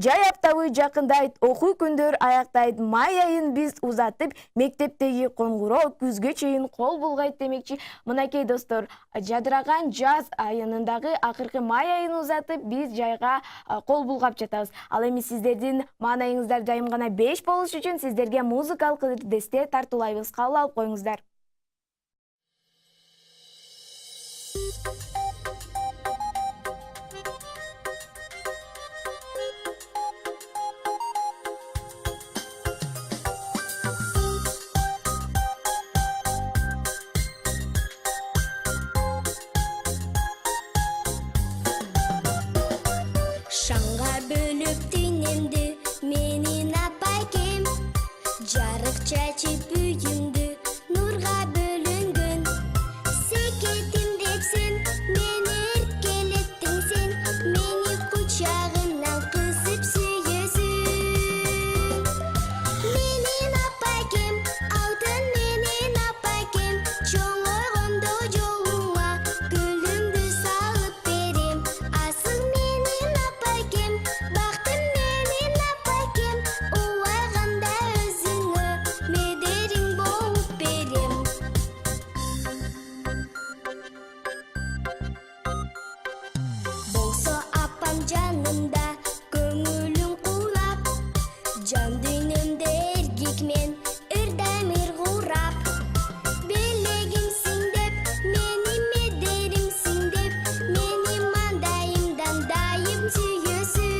Жай аптабы жакындайт, окуу күндөр аяктайт, май айын биз узатып, мектептеги коңгуроо күзгө чейин кол булгайт демекчи. Мынакей достор, жадыраган жаз айынындагы акыркы май айын узатып, биз жайга кол булгап жатабыз. Ал эми сиздердин маанайыңыздар жайым гана 5 болуш үчүн сиздерге музыкалык ирдесте тартуулайбыз. Кабыл алып коюңуздар. Шаңға бөліп түйнемді менің апайкем, жарық чачып үйімді нұрға бөлінген. Секетім депсен, мені еркелеттің сен, мені құшағынан қысып сүйесің. Менің апайкем, алтын менің апайкем, чоңойғанда жолыңа гүлімді салып берем. Асыл менің апайкем, бақтым менің апайкем, уайғанда өзіңе медерің болып берем. Болса апам жанымда көңілің қурап, жан дүйнөмдө эргикмен ырдамыр курап. Белегимсиң деп, мени медеримсиң деп, мени мандайымдан дайым сүйөсүң.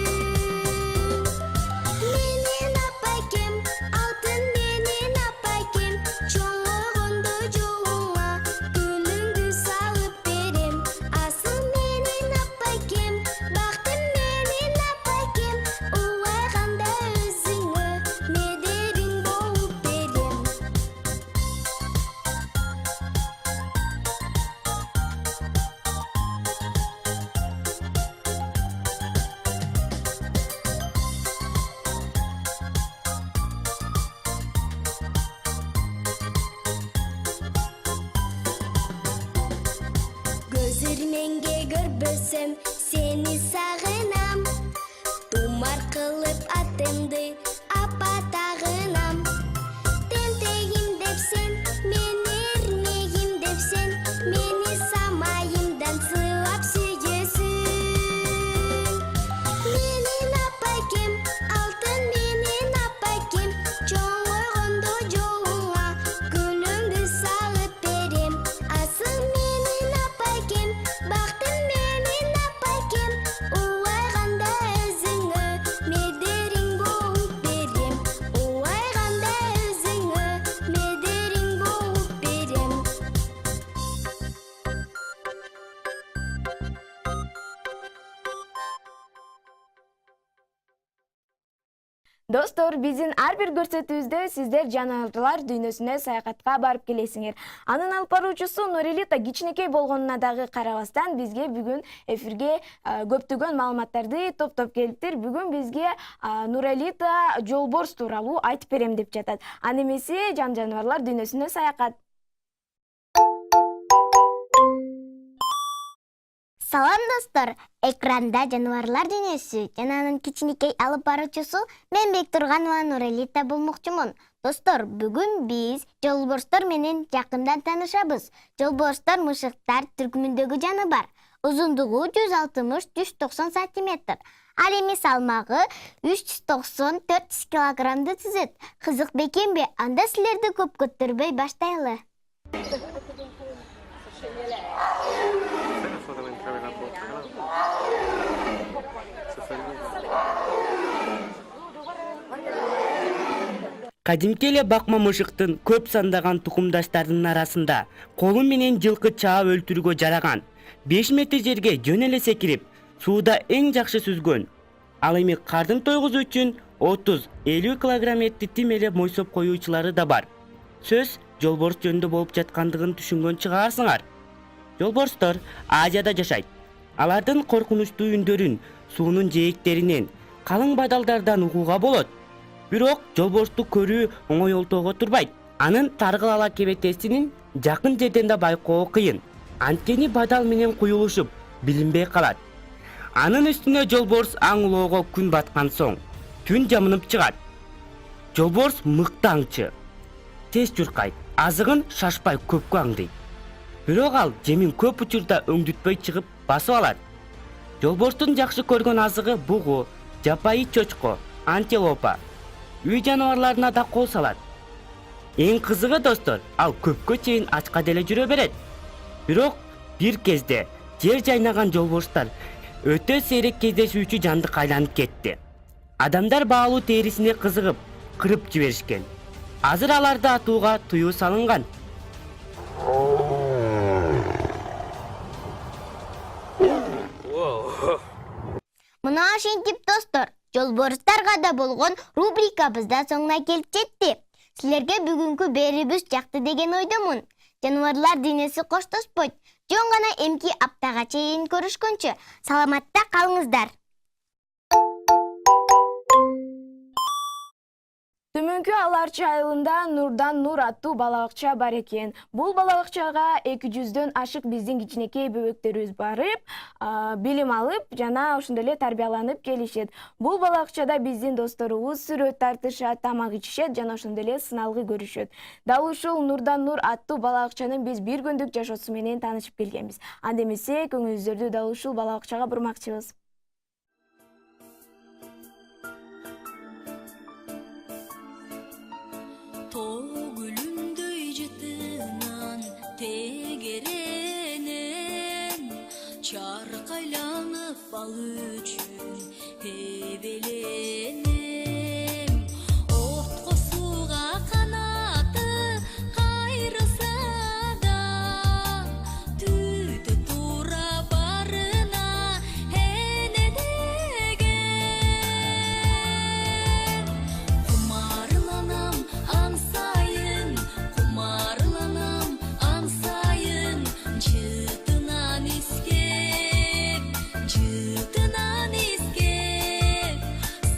Менин апайкем, алтын менин апайкем, чоңойгондо жолуңа гүлүңдү салып берем. Асыл менин апайкем, бактым менин апайкем, уайганда өзүңө медерим болуп берем. Gözürmenге көрбөсөм, сени сагынам. Тумар кылып атымды апа тагынам. Тентегим депсен, мени эрмегим депсен, мени самайымдан сыйлап сүйөсүң. Менин апайкем, алтын менин апайкем, чоңойгондо жолуңа гүлүңдү салып берем. Асыл менин апайкем, бактым менин апайкем, уайганда өзүңө медериң болуп берем. Уайганда өзүңө медериң болуп берем. Достор, биздин ар бир көрсөтүүбүздө сиздер жаныбарлар дүйнөсүнө саякатка барып келесиңер. Анын алып баруучусу Нурелита кичинекей болгонуна дагы карабастан бизге бүгүн эфирге көптөгөн маалыматтарды топтоп келиптир. Бүгүн бизге Нурелита жолборс тууралуу айтып берем деп жатат. Аны эмеси жаныбарлар дүйнөсүнө саякат. Салам достор, экранда жаныбарлар дүйнөсү жана анын кичинекей алып баруучусу мен Бектурганова Нурелита болмокчумун. Достор, бүгүн биз жолборстор менен жакындан таанышабыз. Жолборстор мышыктар түркүмүндөгү жаныбар. Узундугу 160-190 сантиметр. Ал эми салмагы 390-400 килограммды түзөт. Кызык бекемби? Анда силерди көп көтөрбөй баштайлы. Кадимки эле бакма мышыктын көп сандаган тукумдаштарынын арасында колу менен жылкы чаап өлтүрүүгө жараган. 5 метр жерге жөн эле секирип, сууда эң жакшы сүзгөн. Ал эми кардын тойгузуу үчүн 30-50 килограмм этти тим эле мойсоп коюучулары да бар. Сөз жолборс жөнүндө болуп жаткандыгын түшүнгөн чыгаарсыңар. Жолборстор Азияда жашайт. Алардын коркунучтуу үндөрүн суунун жээктеринен, калың бадалдардан угууга болот. Бирок жолборсту көрүү оңой олтоого турбайт. Анын таргыл ала кебетесинин жакын жерден да байкоо кыйын. Анткени бадал менен куюлушуп, билинбей калат. Анын үстүнө жолборс аң улоого күн баткан соң түн жамынып чыгат. Жолборс мыкты аңчы. Тез чуркайт, азыгын шашпай көпкө аңдыйт. Бирок ал жемин көп учурда өңдүтпөй чыгып басып алат. Жолборстун жакшы көргөн азыгы бугу, жапайы чочко, антилопа. Үй жаныбарларына да кол салат. Эң кызыгы достор, ал көпкө чейин ачка деле жүрө берет. Бирок бир кезде жер жайнаган жолборстар өтө сейрек кездешүүчү жандык айланып кетти. Адамдар баалуу терисине кызыгып, кырып жиберишкен. Азыр аларды атууга тыюу салынган. Мына ошентип достор, жолборстарга да болгон рубрикабыз да соңуна келип жетти. Силерге бүгүнкү берүүбүз жакты деген ойдомун. Жаныбарлар дүйнөсү коштошпойт. Жөн гана эмки аптага чейин көрүшкөнчө саламатта калыңыздар. Төмөнкү Аларчы айылында Нурдан Нур аттуу бала бакча бар экен. Бул бала бакчага 200дөн ашык биздин кичинекей бөбөктөрүбүз барып, билим алып, жана ошондой эле тарбияланып келишет. Бул бала бакчада биздин досторубуз сүрөт тартышат, тамак ичишет жана ошондой эле сыналгы көрүшөт. Дал ушул Нурдан Нур аттуу бала бакчанын биз бир күндүк жашоосу менен таанышып келгенбиз. Анда эмесе көңүлүңүздөрдү дал ушул бала бакчага бурмакчыбыз. Gülünдөй жытынан тегеренен чаркайланып бал үчүн эбеленем. Отко сууга канаты кайрылса да түтү туура барына эне деген. Кумарланам ансайын, кумарланам ансайын, жытынан искеп,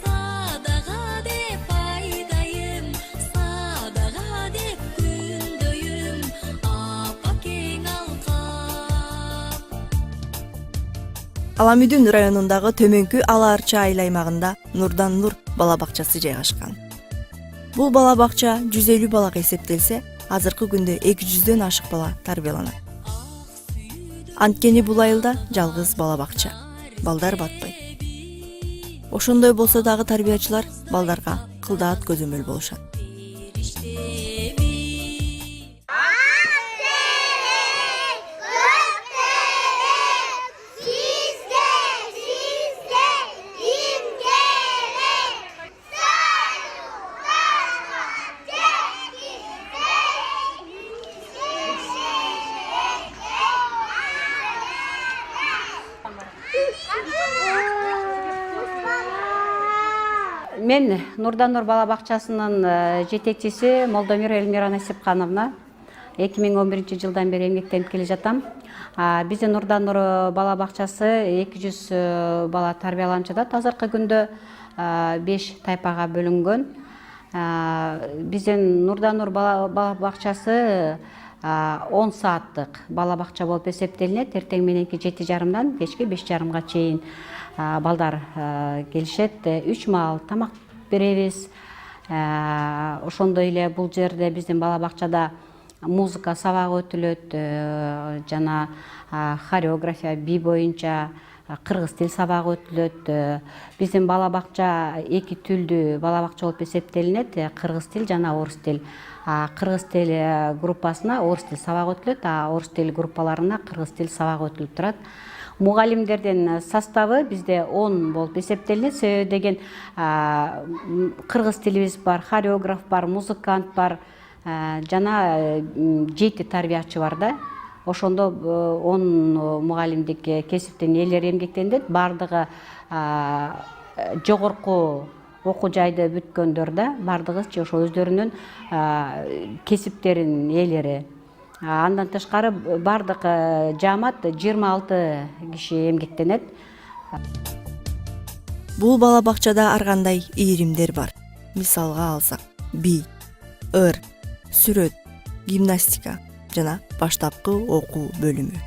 садага деп айдайым, садага деп күндөйүм, апакең алкап. Аламүдүн районундагы Төмөнкү Аларчы айыл аймагында Нурдан Нур бала бакчасы жайгашкан. Бул бала бакча 150 балага эсептелсе, азыркы күндө 200дөн ашык бала тарбияланат. Анткени бул айылда жалгыз бала бакча, балдар батпайт. Ошондой болсо дагы тарбиячылар балдарга кылдаат көзөмөл болушат. Мен Нурдан Нур бала бакчасынын жетекчиси Молдомир Элмира Насипкановна. 2011 жылдан бери эмгектенип келе жатам. Биздин Нурдан Нур бала бакчасы 200 бала тарбияланып жатат. Азыркы күндө 5 тайпага бөлүнгөн. Биздин Нурдан Нур бала бакчасы 10 сааттык бала бакча болуп эсептелинет. Эртең мененки 7:30дан кечки 5:30га чейин балдар келишет. 3 маал тамак беребиз. Ошондой эле бул жерде биздин бала бакчада музыка сабагы өтүлөт, жана хореография, би боюнча кыргыз тил сабагы өтүлөт. Биздин бала бакча эки тилдүү бала бакча болуп эсептелинет. Кыргыз тил жана орус тил. Кыргыз тил группасына орус тил сабагы өтүлөт, орус тил группаларына кыргыз тил сабагы өтүлүп турат. Мугалимдердин составы bizde 10 болуп эсептелинет. Себеби деген кыргыз тилибиз бар, хореограф бар, музыкант бар, жана 7 тарбиячы бар да. Ошондо 10 мугалимдик кесиптин ээлери эмгектенет. Бардыгы жогорку окуу жайды бүткөндөр да, бардыгы ошо өздөрүнүн кесиптеринин ээлери. Андан тышкары бардык жаамат 26 киши эмгектенет. Бул бала бакчада ар кандай ийримдер бар. Мисалга алсак, би, ыр, сүрөт, гимнастика жана баштапкы окуу бөлүмү.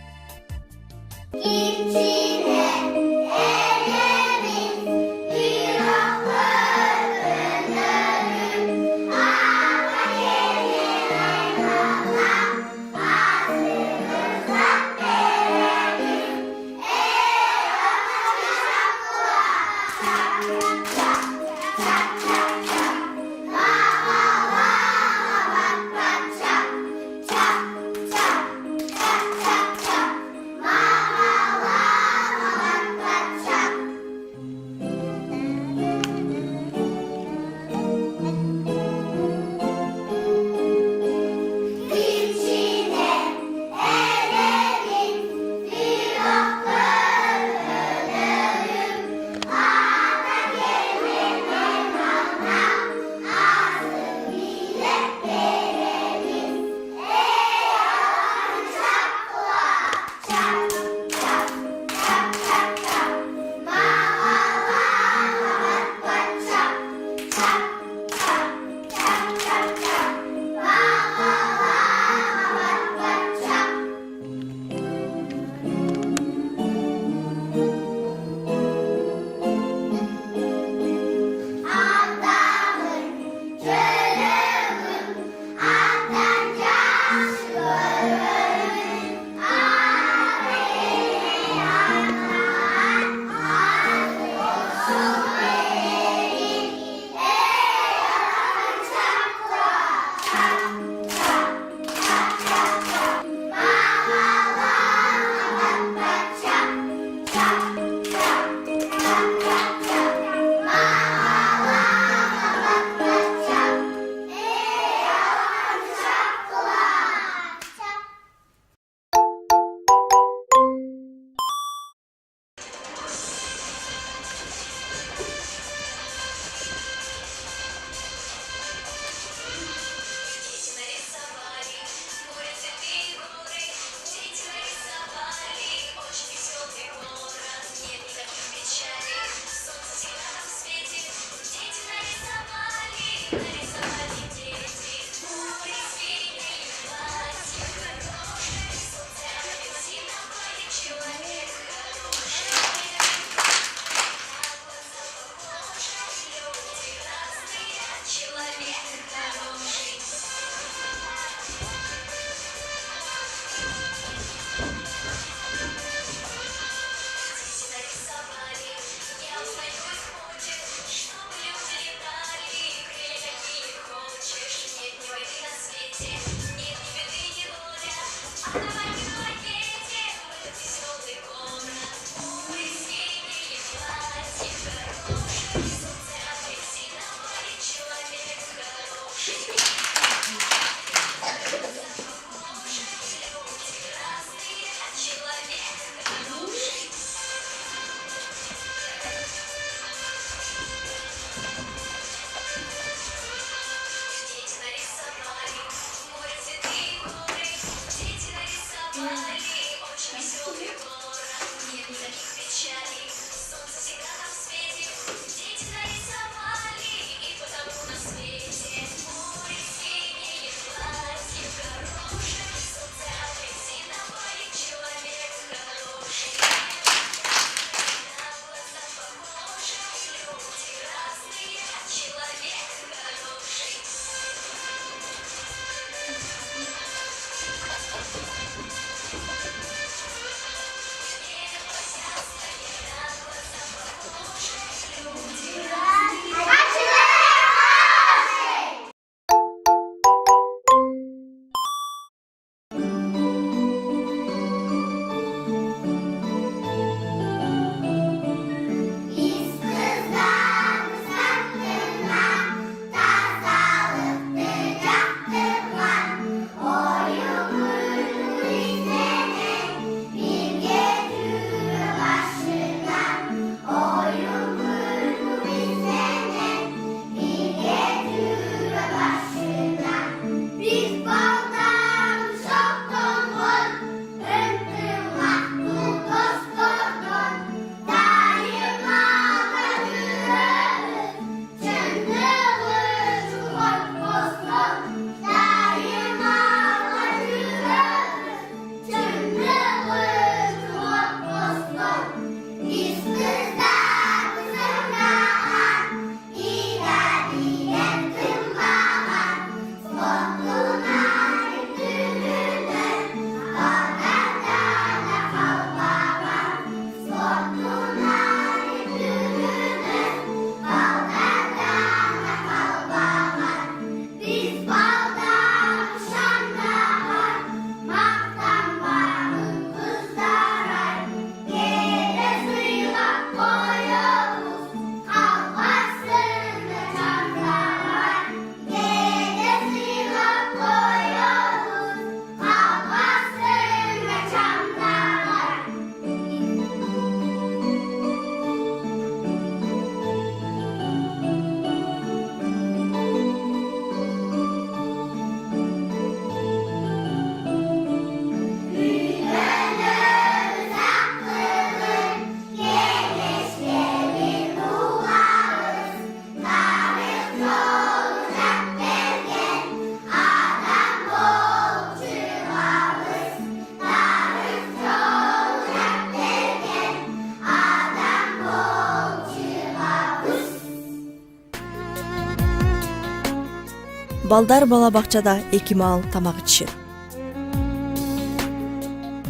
Балдар бала бакчада 2 маал тамак ичишет.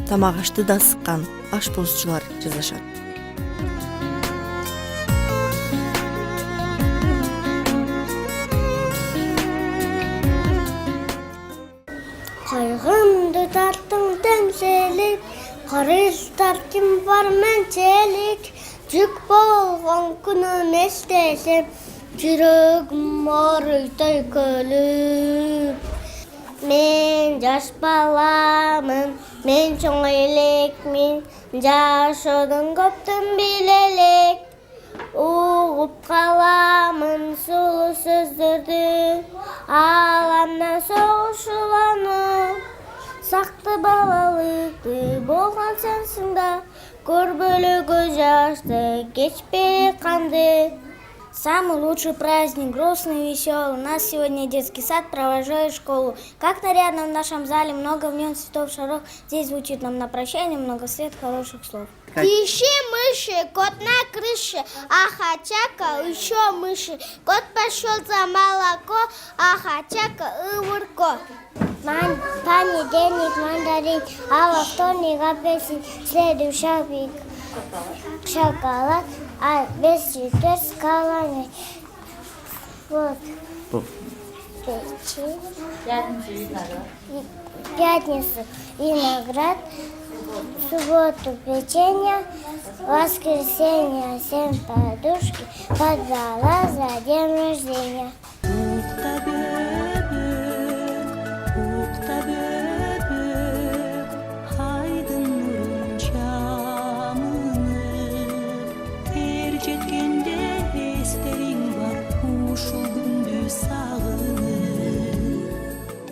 Тамак ашты да сыккан ашпозчулар жасашат. Кайгымды тарттың тәмселик, карыстар ким бар менчелик, жүк болгон күнүм эстесем, жүрөгүм арыйтай көлүп. Мен жаш баламын, мен чоң элекмин, жашоодон көптүн билелек. Угуп каламын сулуу сөздөрдү, аламдан согушуланып. Сакты балалыкты болгон сенсиң да, көрбөлө көз жашты, кечпей канды. Самый лучший праздник, грустный, веселый. У нас сегодня детский сад, провожаю школу. Как нарядно в нашем зале, много в нем цветов, шаров. Здесь звучит нам на прощание много свет, хороших слов. Тиши-мыши, кот на крыше, ахачака, еще мыши. Кот пошел за молоко, ахачака и вурко. Понедельник мандарин, а во вторник апельсин, в среду шоколад, а без четверг скалами. Вот. Пятницу виноград, в субботу печенье, в воскресенье 7 подушки, подала за день рождения.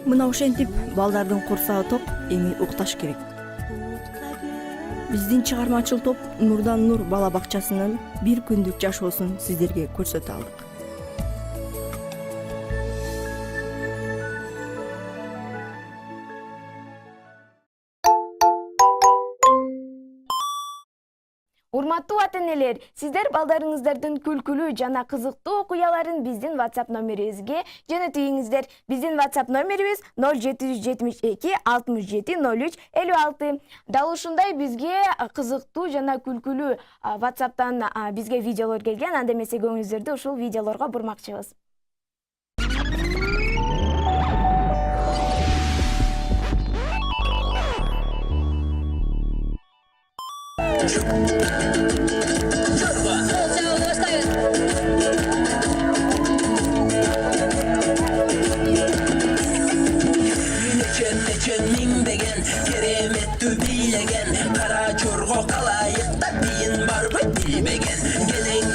Мына ошентип балдардын курсагы топ, эми укташ керек. Биздин чыгармачыл топ Нурдан Нур бала бакчасынын бир күндүк жашоосун сиздерге көрсөтө алдык. Урматтуу ата-энелер, сиздер балдарыңыздардын күлкүлүү жана кызыктуу окуяларын биздин WhatsApp номерибизге жөнөтүңүздөр. Биздин WhatsApp номерибиз 0772 67 03 56. Дал ушундай бизге кызыктуу жана күлкүлүү WhatsApp'тан бизге видеолор келген. Анда эмесе көңүлүңүздөрдү ушул видеолорго бурмакчыбыз. Миңдеген кереметті билеген қара чорға қалайықта дейін бар бай білмеген келең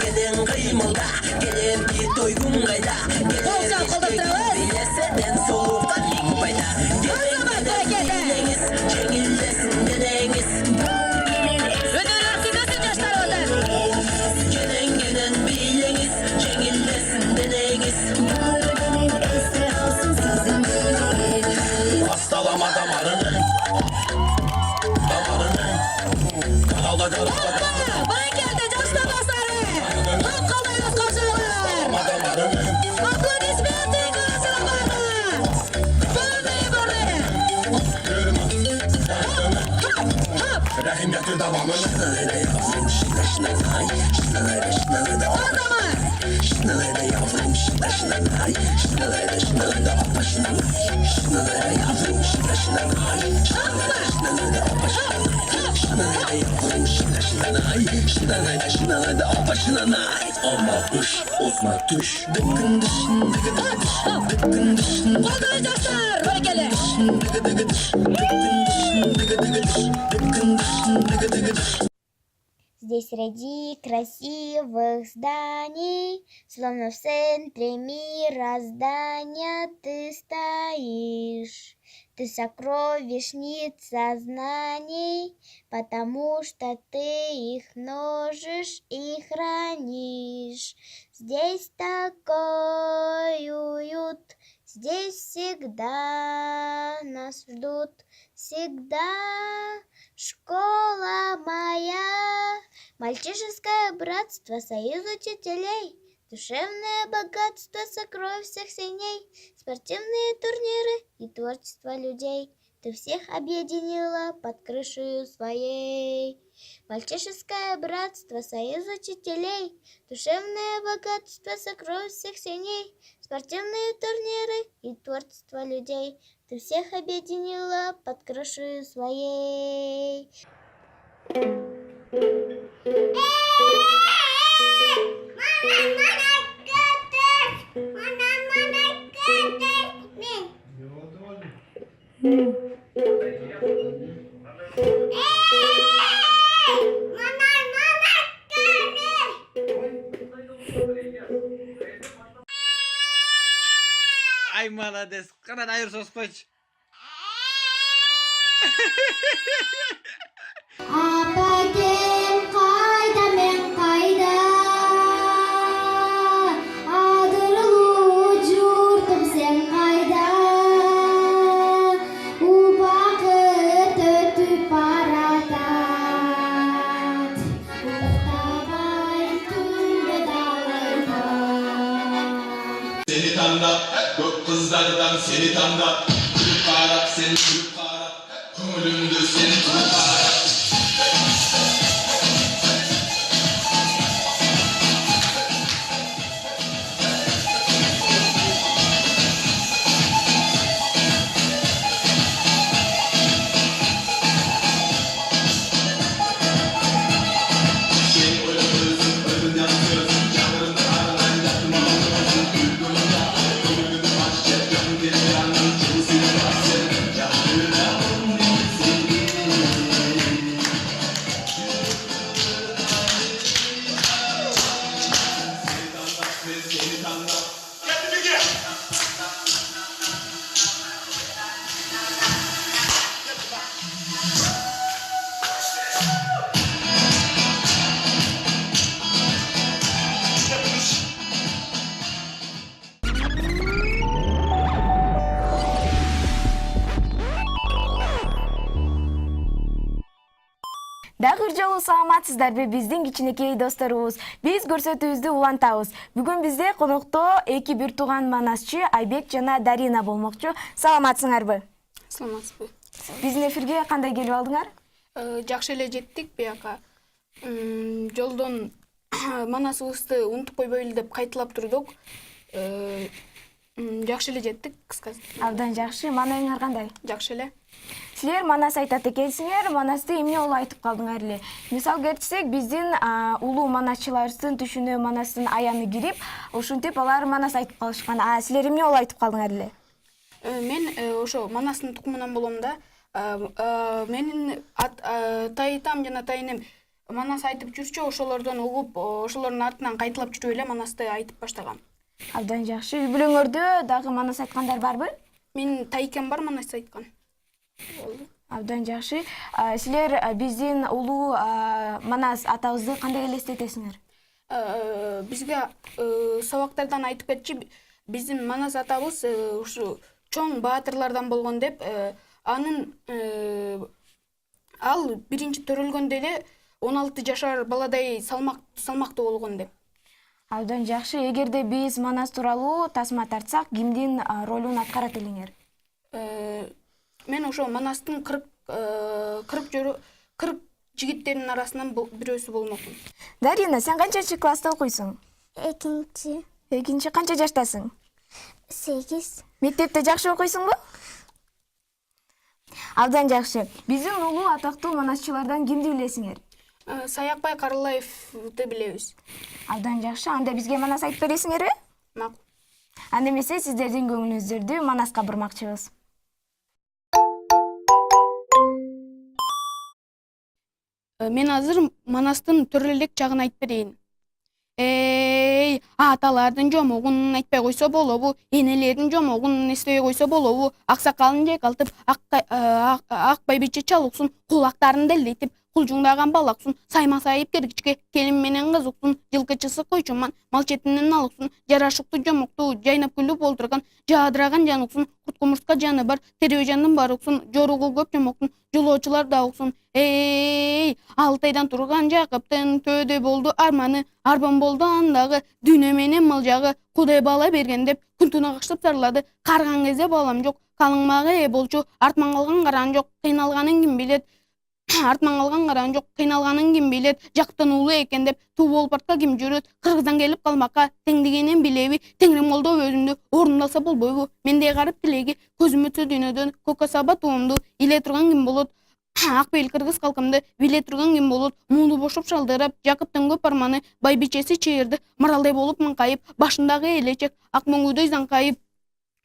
қимылда келерге тойгун қайда билеседен сұлуға миң пайда билеңіз жеңілдесін денеңіз келең билеңіз жеңілдесін денеңіз Astalama damarını Karala Bana geldi coşta basarı. Top kaldayız koşular. Aplodismentin karşılamadı. Bölmeyi böyle. Rahim yatır davamını Şınarayla yavrum şınarayla O zaman. Şınarayla yavrum şınarayla Şınarayla apa Şınarayla yavrum Şınarayla apa Şınarayla yavrum Şınarayla apa Ama uş ozma tuş Dıkkın dışın dıgıdıgı dış Dıkkın dışın Kolları coşlar. Böyle gelin. dıgıdıgı dış Dıkkın dışın dıgıdıgı dış Dıkkın dışın dıgıdıgı dış Здесь среди красивых зданий, словно в центре мироздания ты стоишь. Ты сокровищница знаний, потому что ты их множишь и хранишь. Здесь такой уют, здесь всегда нас ждут, всегда школа моя. Мальчишеское братство, союз учителей, душевное богатство, сокровищ всех синей, спортивные турниры и творчество людей. Ты всех объединила под крышей своей. Мальчишеское братство, союз учителей, душевное богатство, сокровищ всех синей, спортивные турниры и творчество людей. Ты всех объединила под крышей своей. Ай, молодец. Қана айыр сос қойшы. Апакем қайда мен қайда адырлы жұртым сен қайда убақыт өтіп баратат ұйықтамай түнгі далайда Seni tandap, көп kızlardan seni tandap Gülüp қарап, sen gülüp қарап Көңілімді sen tutup қарап Sen oynatıyorsun, önün yansıyorsun Çağırında aradan yattım ağlıyorsun Gülgünün yaktı, kömürünü başlayıp Yakın bir yandan çılsın bahsedin Çağırına olmayı seni Дагы жолу саламатсыздарбы биздин кичинекей досторубуз. Биз көрсөтүүбүздү улантабыз. Бүгүн бизде конокто эки бир тууган манасчы Айбек жана Дарина болмокчу. Саламатсыңарбы? Саламатсызбы. Биздин эфирге кандай келип алдыңар? Жакшы эле жеттик бияка. Жолдон манасыбызды унутуп койбойлу деп кайталап турдук. Жакшы эле жеттик, кыскасы. Абдан жакшы. Маанайыңар кандай? Жакшы эле. Силер манас айтат экенсиңер, манасты эмне болуп айтып калдыңар эле? Мисал кетсек, биздин улуу манасчыларыбыздын түшүнө манастын аяны кирип, ушинтип алар манас айтып калышкан. Силер эмне болуп айтып калдыңар эле? Мен ошо манастын тукумунан болом да. Менин тайтам жана тайынем манас айтып жүрчү, ошолордон угуп, ошолордун артынан кайталап жүрүп эле манасты айтып баштагам. Абдан жакшы. Үй бүлөңөрдө дагы манас айткандар барбы? Менин тайкем бар манас айткан. Абдан жакшы. Силер биздин улуу манас атабызды кандай элестетесиңер? Бизге сабактардан айтып кетчи, биздин манас атабыз ушу чоң баатырлардан болгон деп, анын ал биринчи төрөлгөндө эле 16 жашар баладай салмактуу болгон деп. Абдан жакшы. Эгерде биз манас тууралуу тасма тартсак, кимдин ролун аткарат элеңер? Мен ошо манастын 40 жигиттердин арасынан бирөөсү болмокмун. Дарина, сен канчанчы класста окуйсуң? Экинчи. Экинчи. Канча жаштасың? 8. Мектепте жакшы окуйсуңбу? Абдан жакшы. Биздин улуу атактуу манасчылардан кимди билесиңер? Саякбай Карылаевди билебиз. Абдан жакшы. Анда бизге манас айтып бересиңерби? Макул. Анда эмесе сиздердин көңүлүңүздөрдү манаска бурмакчыбыз. Мен азыр манастын төрөлөк жагын айтып берейин. Аталардын жомогун айтпай койсо болобу, энелердин жомогун эстебей койсо болобу, аксакалын жайкалтып, ак байбиче чалуксун, кулактарын делдетип, кулжуңдаган балаксун, сайма сайып кергичке, келин менен кызыксун, жылкычысы койчуман, мал четинен алыксун, жарашыктуу жомоктуу, жайнап күлүп олтурган, жаадыраган жануксун, курт-кумуртка жаны бар, тербе жанын баруксун, жоругу көп жомоктун, жолоочулар да уксун. Алтайдан турган Жакыптын төөдө болду арманы, арбан болду андагы, дүйнө менен мылжагы, Кудай бала берген деп, күнтүнө каштып сарлады, карган кезде балам жок, калыңмага ээ болчу, артман калган каран жок, кыйналганын ким билет, артман калган каран жок, кыйналганын ким билет, Жакыптын уулу экен деп, туу болуп артка ким жүрөт, Кыргыздан келип калмакка, тең дегенин билеби, Теңирим молдо өзүндү, орундалса болбойбу, мендей карып тилеги, көзүм өтсө дүйнөдөн, көккө саба туумду, иле турган ким болот, ак бел кыргыз калкымды биле турган ким болот, муну бошоп шалдырап, Жакыптын көп арманы, байбичеси чыйырды, маралдай болуп маңкайып, башындагы элечек, ак мөңгүдөй заңкайып,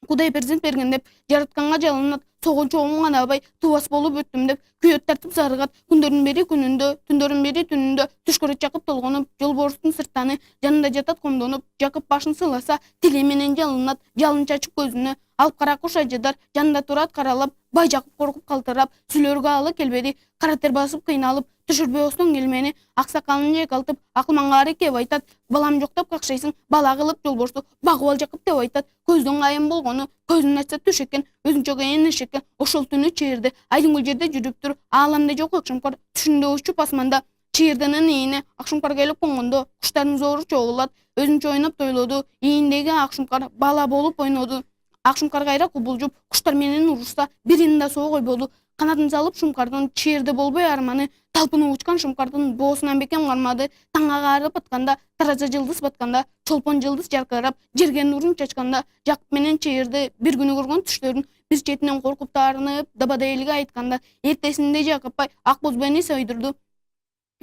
Кудай перзент берген деп, жаратканга жалынат, согончу оңун абай, тубас болуп өттүм деп, күйөт тартып зарыгат, күндөрдүн бери күнүндө, түндөрдүн бери түнүндө, түш көрөт Жакып толгонуп, жолборустун сырттаны, жанында жатат комдонуп, Жакып башын сыласа, тили менен жалынат, жалын чачып көзүнө, алып кара куш ажыдар, жанында турат каралап, бай Жакып коркуп калтырап, сүлөргө алы келбеди, кара тер басып кыйналып, түшүрбөй остон келмени, аксакалын жайкалтып, акылмангаары кеп айтат, балам жок деп какшайсың, бала кылып жолборсту, багып ал Жакып деп айтат, көздүн айым болгону, көзүн ачса түш экен, өзүнчө эңеш экен, ошол түнү чыйырды, айдынгүл жерде жүрүптүр, ааламда жок акшамкар, түшүндө учуп асманда, чыйырдынын ийине, акшамкар келип конгондо, куштардын зору чогулат, өзүнчө ойноп тойлоду, ийиндеги акшамкар бала болуп ойноду. Акшамкар кайра кубулжуп, куштар менен урушса, бирин да соо койбоду, канатын салып шумкардын чыйырды болбой арманы, талпынып учкан шумкардын боосунан бекем кармады, таң агарып атканда, тараза жылдыз батканда, чолпон жылдыз жаркырап, жерге нурун чачканда, Жакып менен чыйырды бир күнү көргөн түштөрүн бир четинен коркуп таарынып, дабадайлыгы айтканда, эртесинде Жакыпбай ак боз бени сойдурду.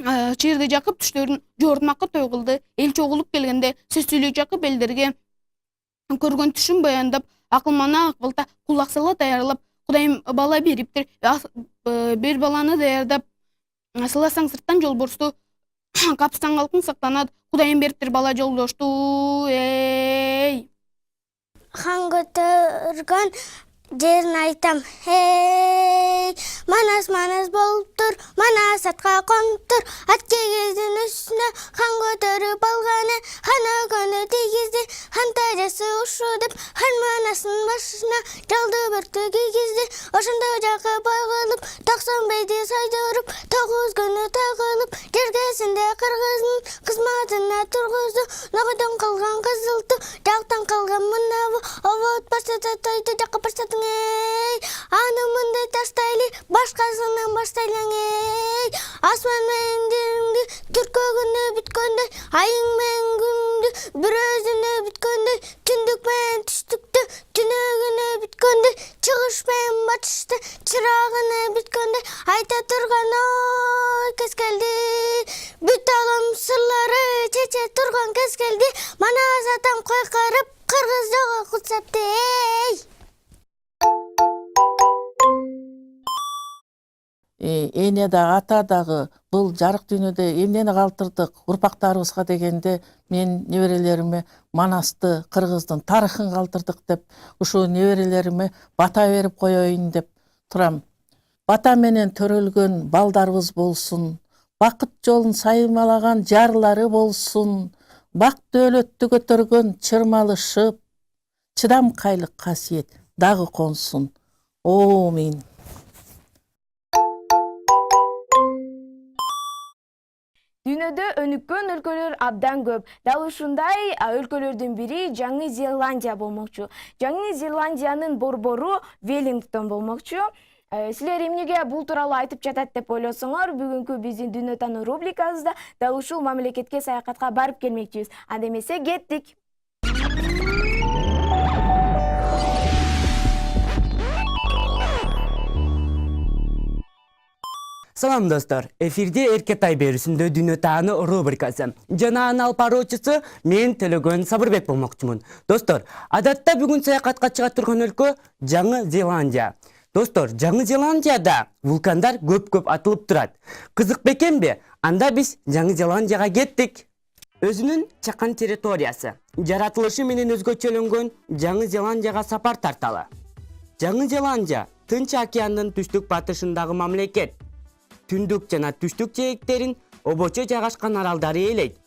Чыйырды Жакып түштөрүн жоортмакка той кылды, эл чогулуп келгенде, сөз сүйлөй Жакып элдерге көргөн түшүн баяндап, акылмана акбылта кулак сала даярдап, Кудайым бала бериптир, бир баланы даярдап, сыласаң сырттан жолборсту, капыстан калкың сактанат, Кудайым бериптир бала жолдошту. Хан көтөргөн жерин айтам. Hey, манас болуп тур, манас атка конуп тур. Ат кегиздин үстүнө хан көтөрүп алганы, хан өгөнү тийгизди, хан тажасы ушу деп, хан манасын башына жалды бөртү кийгизди. Ошондо жакы бой кылып, 90 бейди сайдырып, 9 күнү тагылып, жергесинде кыргыздын кызматына тургузду. Ногодон калган кызылту, жактан калган мынабу, обот баштатайды жакка баштадың эй. Аны мындай таштайлы, башкасынан баштайлаң эй. Асман менен жериңди түркөгүнө бүткөндөй, айың менен күндү бир өзүнө бүткөндөй, түндүк менен түштүктү түнөгүнө бүткөндөй, чыгыш менен батышты чырагына бүткөндөй, айта турган ой кез келди. Бүт алам сырлары чече турган кез келди. Манас атам койкарып, кыргыз жого кутсапты эй. Эне дагы ата дагы бул жарык дүйнөдө эмнени калтырдык урпактарыбызга дегенде мен неберелериме Манасты, кыргыздын тарыхын калтырдык деп ушул неберелериме бата берип коеюн деп турам. Бата менен төрөлгөн балдарыбыз болсун, бакыт жолун сайымалаган жарлары болсун, бак дөөлөттү көтөргөн чырмалышып, чыдамкайлык касиет дагы консун. Амин. Дүйнөдө өнүккөн өлкөлөр абдан көп. Дал ушундай өлкөлөрдүн бири Жаңы Зеландия болмокчу. Жаңы Зеландиянын борбору Веллингтон болмокчу. Силер эмнеге бул тууралуу айтып жатат деп ойлосоңор, бүгүнкү биздин дүйнө таануу рубрикабызда дал ушул мамлекетке саякатка барып келмекчибиз. Анда эмесе кеттик. Салам достор, эфирде Эркетай берүүсүндө дүйнө таануу рубрикасы. Жана анын алып баруучусу мен Төлөгөн Сабырбек болмокчумун. Достор, адатта бүгүн саякатка чыга турган өлкө Жаңы Зеландия. Достор, Жаңы Зеландияда вулкандар көп атылып турат. Кызык бекенби? Анда биз Жаңы Зеландияга кеттик. Өзүнүн чакан территориясы, жаратылышы менен өзгөчөлөнгөн Жаңы Зеландияга сапар тарталы. Жаңы Зеландия Тынч океандын түштүк батышындагы мамлекет. Түндүк жана түштүк жээктерин обочо жайгашкан аралдары ээлейт.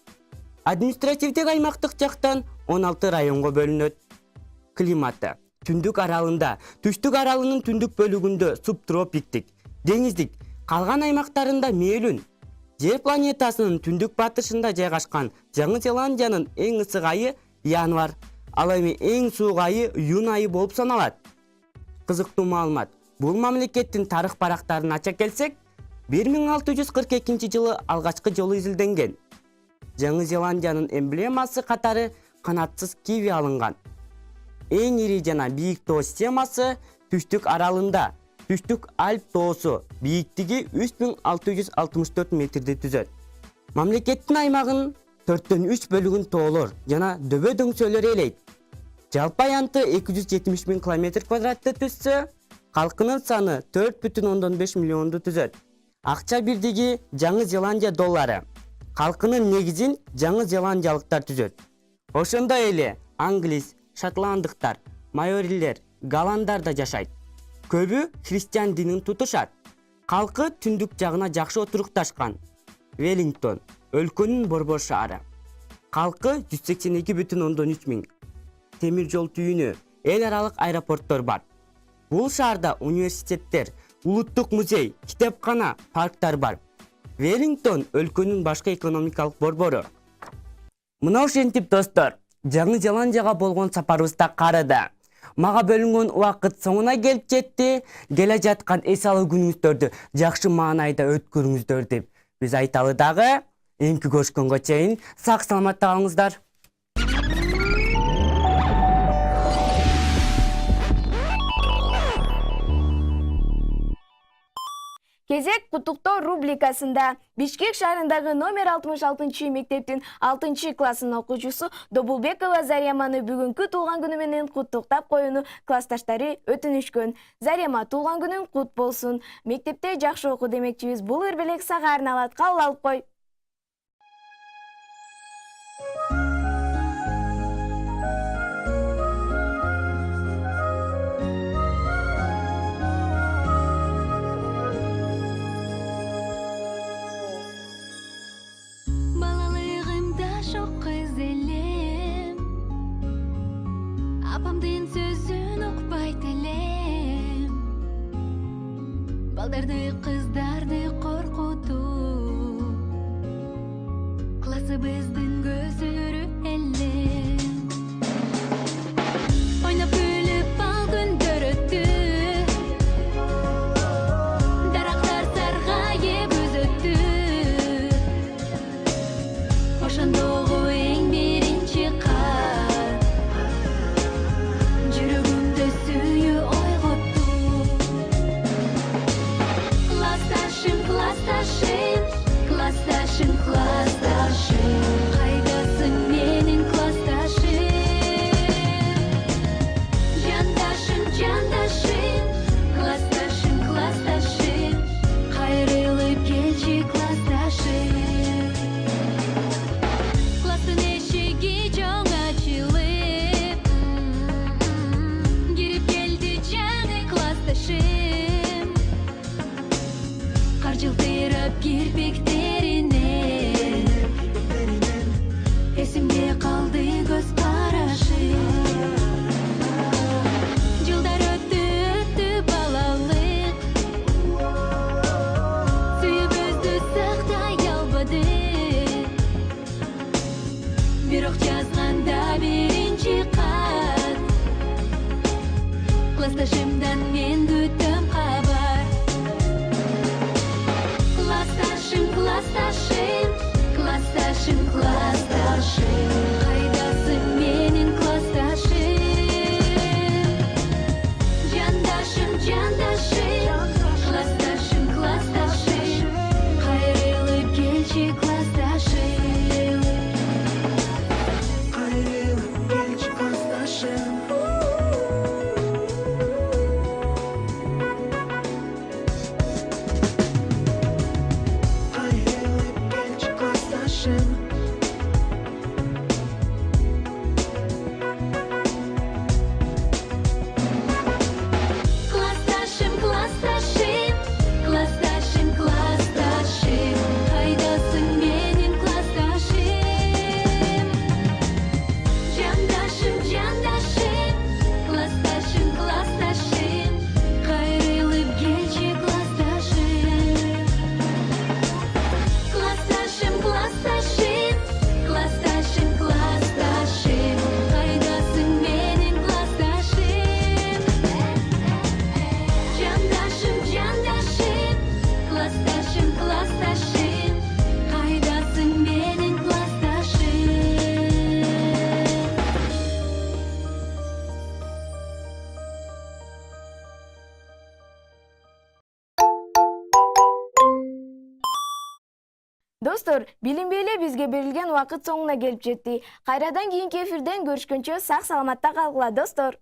Административдик аймактык жактан 16 районго бөлүнөт. Климаты түндүк аралында, түштүк аралынын түндүк бөлүгүндө субтропиктик, деңиздик, калган аймактарында мөөлүн. Жер планетасынын түндүк батышында жайгашкан Жаңы Зеландиянын эң ысык айы январь, ал эми эң суук айы июнь айы болуп саналат. Кызыктуу маалымат, бул мамлекеттин тарых барактарын ача келсек, 1642 жылы алгачкы жолу изилденген. Жаңы Зеландиянын эмблемасы катары канатсыз киви алынган. Эң ири жана бийик тоо системасы түштүк аралында. Түштүк Альп тоосу бийиктиги 3664 метрди түзөт. Мамлекеттин аймагын 4/3 бөлүгүн тоолор жана дөбө дөңсөлөр ээлейт. Жалпы аянты 270 000 км2 түзсө, калкынын саны 4,5 миллионду түзөт. Акча бирдиги Жаңы Зеландия доллары. Калкынын негизин Жаңы Зеландиялыктар түзөт. Ошондой эле англис, шотландыктар, майорилер, голланддар да жашайт. Көбү христиан динин тутушат. Калкы түндүк жагына жакшы отурукташкан. Веллингтон өлкөнүн борбор шаары. Калкы 182,3 миң. Темир жол түйүнү, эл аралык аэропорттор бар. Бул шаарда университеттер, улуттук музей, китепкана, парктар бар. Веллингтон өлкөнүн башкы экономикалык борбору. Мына ошентип достор, Жаңы Зеландияга болгон сапарыбызда карыды. Мага бөлүнгөн убакыт соңуна келип жетти. Келе жаткан эс алуу күнүңүздөрдү жакшы маанайда өткөрүңүздөр деп биз айталы дагы. Эмки көрүшкөнгө чейин сак саламатта калыңыздар. Кезек куттуктоо рубрикасында Бишкек шаарындагы номер 66 мектептин 6 классынын окуучусу Добулбекова Зареманы бүгүнкү туулган күнү менен куттуктап коюуну классташтары өтүнүшкөн. Зарема, туулган күнүң кут болсун. Мектепте жакшы оку демекчибиз. Бул өрбелек сага арналат. Кабыл алып кой. балдарды кыздарды коркутуп классыбыздын көзүрү эле ойноп күлүп бал күндөр өттү дарактар саргайып өзөттү ошондогу эң биринчи кат жүрөгүмдө сүйүү ойготту классташым классташым классташым классташым кайдасың менин классташым жандашым жандашым классташым классташым кайрылып келчи классташым класстын эшиги жоң ачылып кирип келди жаңы классташым кар жылтырап кирпиктеринен эсимде калды көз карашы жылдар өттү өттү балалык сүйүүбүздү сактай албадык бирок жазганда биринчи кат классташымдан мен күтөм кабар классташым классташым классташым классташым кайдасың менин классташым жандашым жандашым классташым классташым кайрылып келчи классташым кайрылып келчи классташым кайрылып келчи классташым классташым классташым классташым классташым кайдасың менин классташым жандашым жандашым классташым классташым кайрылып келчи классташым классташым классташым классташым классташым кайдасың менин классташым жандашым жандашым классташым классташым кайдасың менин классташым Достор, билинбей эле бизге берилген убакыт соңуна келип жетти. Кайрадан кийинки эфирден көрүшкөнчө сак саламатта калгыла, достор.